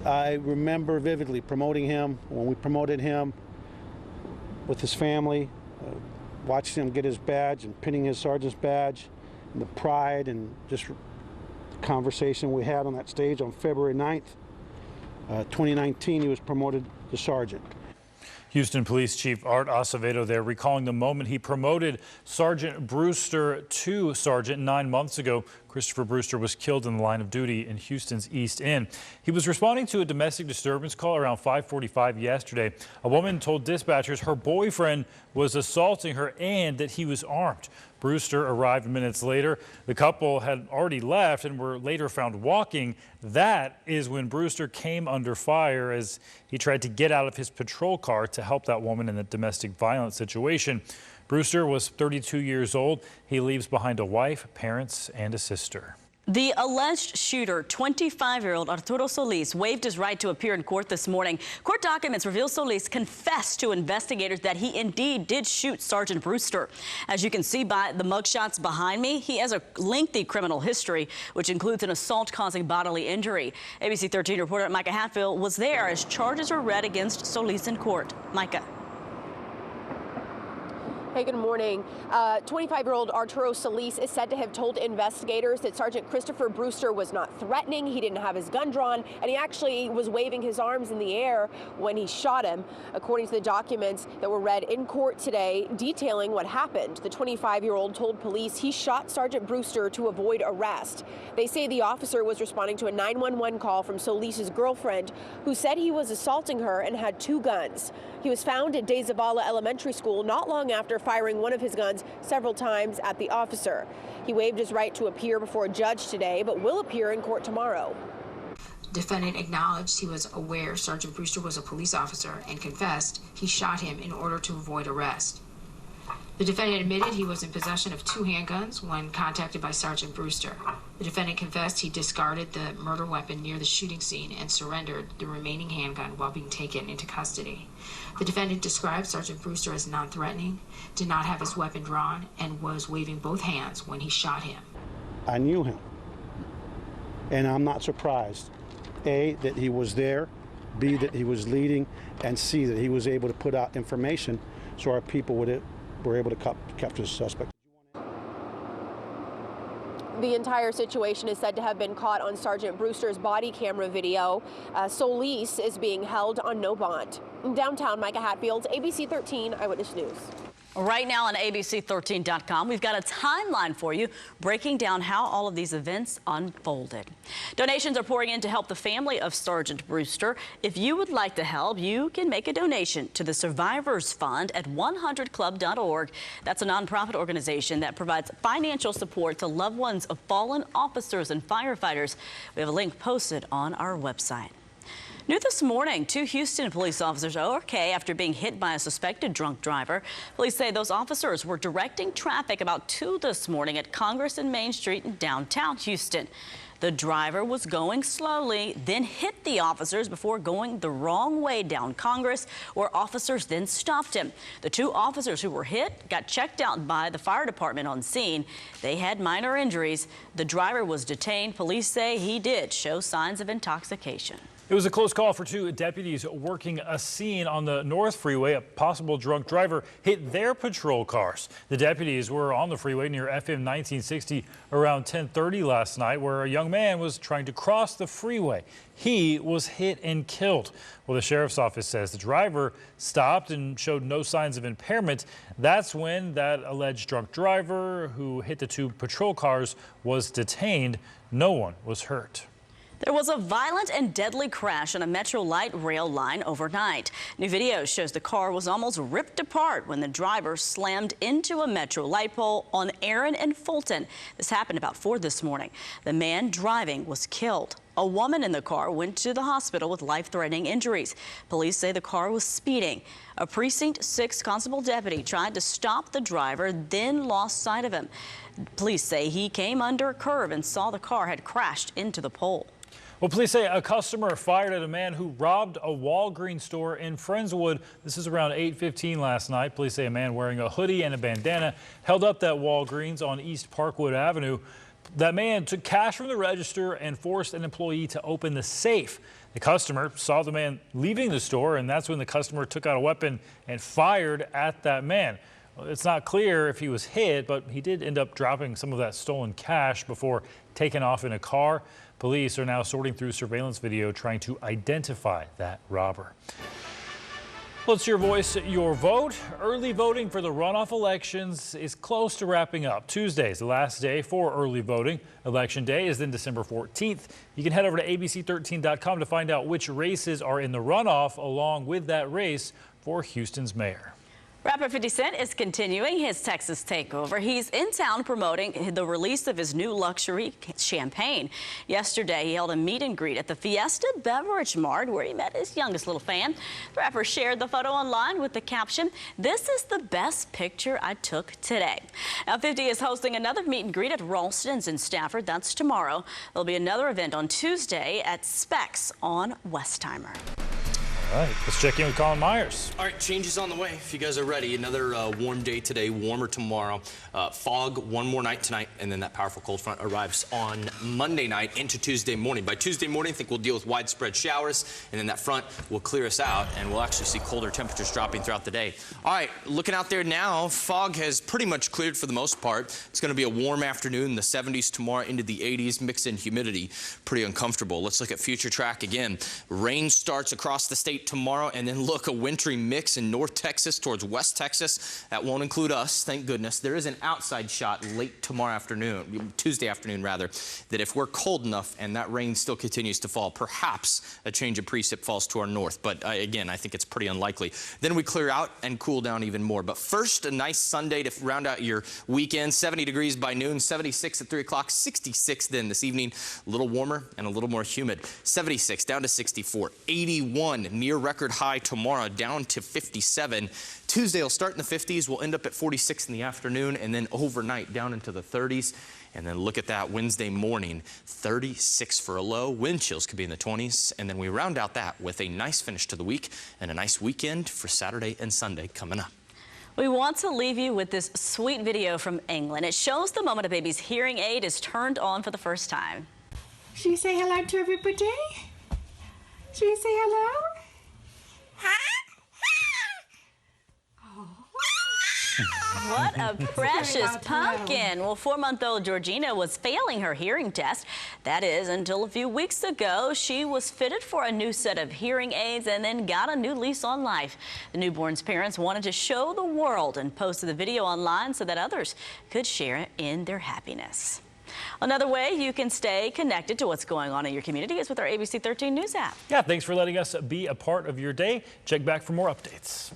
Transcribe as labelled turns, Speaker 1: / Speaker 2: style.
Speaker 1: I remember vividly promoting him, when we promoted him with his family, watching him get his badge and pinning his sergeant's badge, and the pride and just conversation we had on that stage on February 9th, 2019, he was promoted to sergeant.
Speaker 2: Houston Police Chief Art Acevedo there recalling the moment he promoted Sergeant Brewster to sergeant 9 months ago. Christopher Brewster was killed in the line of duty in Houston's East End. He was responding to a domestic disturbance call around 5:45 yesterday. A woman told dispatchers her boyfriend was assaulting her and that he was armed. Brewster arrived minutes later. The couple had already left and were later found walking. That is when Brewster came under fire as he tried to get out of his patrol car to help that woman in a domestic violence situation. Brewster was 32 years old. He leaves behind a wife, parents, and a sister.
Speaker 3: The alleged shooter, 25-year-old Arturo Solis, waived his right to appear in court this morning. Court documents reveal Solis confessed to investigators that he indeed did shoot Sergeant Brewster. As you can see by the mugshots behind me, he has a lengthy criminal history, which includes an assault causing bodily injury. ABC 13 reporter Micah Hatfield was there as charges are read against Solis in court. Micah.
Speaker 4: Hey, good morning. 25-year-old Arturo Solis is said to have told investigators that Sergeant Christopher Brewster was not threatening, he didn't have his gun drawn, and he actually was waving his arms in the air when he shot him. According to the documents that were read in court today detailing what happened, the 25-year-old told police he shot Sergeant Brewster to avoid arrest. They say the officer was responding to a 911 call from Solis's girlfriend, who said he was assaulting her and had two guns. He was found at De Zavala Elementary School not long after firing one of his guns several times at the officer. He waived his right to appear before a judge today, but will appear in court tomorrow.
Speaker 5: Defendant acknowledged he was aware Sergeant Brewster was a police officer and confessed he shot him in order to avoid arrest. The defendant admitted he was in possession of two handguns when contacted by Sergeant Brewster. The defendant confessed he discarded the murder weapon near the shooting scene and surrendered the remaining handgun while being taken into custody. The defendant described Sergeant Brewster as non-threatening, did not have his weapon drawn, and was waving both hands when he shot him.
Speaker 1: I knew him, and I'm not surprised, A, that he was there, B, that he was leading, and C, that he was able to put out information so our people were able to capture the suspect.
Speaker 4: The entire situation is said to have been caught on Sergeant Brewster's body camera video. Solis is being held on no bond. In downtown, Micah Hatfield, ABC 13 Eyewitness News.
Speaker 3: Right now on ABC13.com, we've got a timeline for you breaking down how all of these events unfolded. Donations are pouring in to help the family of Sergeant Brewster. If you would like to help, you can make a donation to the Survivors Fund at 100club.org. That's a nonprofit organization that provides financial support to loved ones of fallen officers and firefighters. We have a link posted on our website. New this morning, two Houston police officers are okay after being hit by a suspected drunk driver. Police say those officers were directing traffic about 2 this morning at Congress and Main Street in downtown Houston. The driver was going slowly, then hit the officers before going the wrong way down Congress, where officers then stopped him. The two officers who were hit got checked out by the fire department on scene. They had minor injuries. The driver was detained. Police say he did show signs of intoxication.
Speaker 2: It was a close call for two deputies working a scene on the North Freeway. A possible drunk driver hit their patrol cars. The deputies were on the freeway near FM 1960 around 10:30 last night, where a young man was trying to cross the freeway. He was hit and killed. Well, the sheriff's office says the driver stopped and showed no signs of impairment. That's when that alleged drunk driver who hit the two patrol cars was detained. No one was hurt.
Speaker 3: There was a violent and deadly crash on a Metro light rail line overnight. New video shows the car was almost ripped apart when the driver slammed into a Metro light pole on Aaron and Fulton. This happened about 4 this morning. The man driving was killed. A woman in the car went to the hospital with life-threatening injuries. Police say the car was speeding. A Precinct 6 constable deputy tried to stop the driver, then lost sight of him. Police say he came under a curve and saw the car had crashed into the pole.
Speaker 2: Well, police say a customer fired at a man who robbed a Walgreens store in Friendswood. This is around 8:15 last night. Police say a man wearing a hoodie and a bandana held up that Walgreens on East Parkwood Avenue. That man took cash from the register and forced an employee to open the safe. The customer saw the man leaving the store, and that's when the customer took out a weapon and fired at that man. Well, it's not clear if he was hit, but he did end up dropping some of that stolen cash before taking off in a car. Police are now sorting through surveillance video trying to identify that robber. Well, it's your voice, your vote. Early voting for the runoff elections is close to wrapping up. Tuesday is the last day for early voting. Election day is then December 14th. You can head over to ABC13's.com to find out which races are in the runoff, along with that race for Houston's mayor.
Speaker 3: Rapper 50 Cent is continuing his Texas takeover. He's in town promoting the release of his new luxury champagne. Yesterday, he held a meet and greet at the Fiesta Beverage Mart where he met his youngest little fan. The rapper shared the photo online with the caption, "This is the best picture I took today." Now, 50 is hosting another meet and greet at Ralston's in Stafford. That's tomorrow. There'll be another event on Tuesday at Specs on Westheimer.
Speaker 2: All right, let's check in with Colin Myers.
Speaker 6: All right, changes on the way if you guys are ready. Another warm day today, warmer tomorrow. Fog one more night tonight, and then that powerful cold front arrives on Monday night into Tuesday morning. By Tuesday morning, I think we'll deal with widespread showers, and then that front will clear us out, and we'll actually see colder temperatures dropping throughout the day. All right, looking out there now, fog has pretty much cleared for the most part. It's going to be a warm afternoon, the 70s tomorrow into the 80s, mix in humidity, pretty uncomfortable. Let's look at future track again. Rain starts across the state tomorrow, and then look, a wintry mix in North Texas towards West Texas. That won't include us, thank goodness. There is an outside shot late tomorrow afternoon, Tuesday afternoon rather, that if we're cold enough and that rain still continues to fall, perhaps a change of precip falls to our north. But again, I think it's pretty unlikely. Then we clear out and cool down even more. But first, a nice Sunday to round out your weekend. 70 degrees by noon, 76 at 3 o'clock, 66 then this evening. A little warmer and a little more humid. 76 down to 64, 81 near record high tomorrow, down to 57. Tuesday will start in the 50s. We'll end up at 46 in the afternoon, and then overnight down into the 30s. And then look at that Wednesday morning, 36 for a low. Wind chills could be in the 20s. And then we round out that with a nice finish to the week and a nice weekend for Saturday and Sunday coming up.
Speaker 3: We want to leave you with this sweet video from England. It shows the moment a baby's hearing aid is turned on for the first time.
Speaker 7: Should we say hello to everybody? Should we say hello?
Speaker 3: What a precious pumpkin. Well, 4-month-old Georgina was failing her hearing test. That is, until a few weeks ago, she was fitted for a new set of hearing aids and then got a new lease on life. The newborn's parents wanted to show the world and posted the video online so that others could share in their happiness. Another way you can stay connected to what's going on in your community is with our ABC 13 News app.
Speaker 2: Yeah, thanks for letting us be a part of your day. Check back for more updates.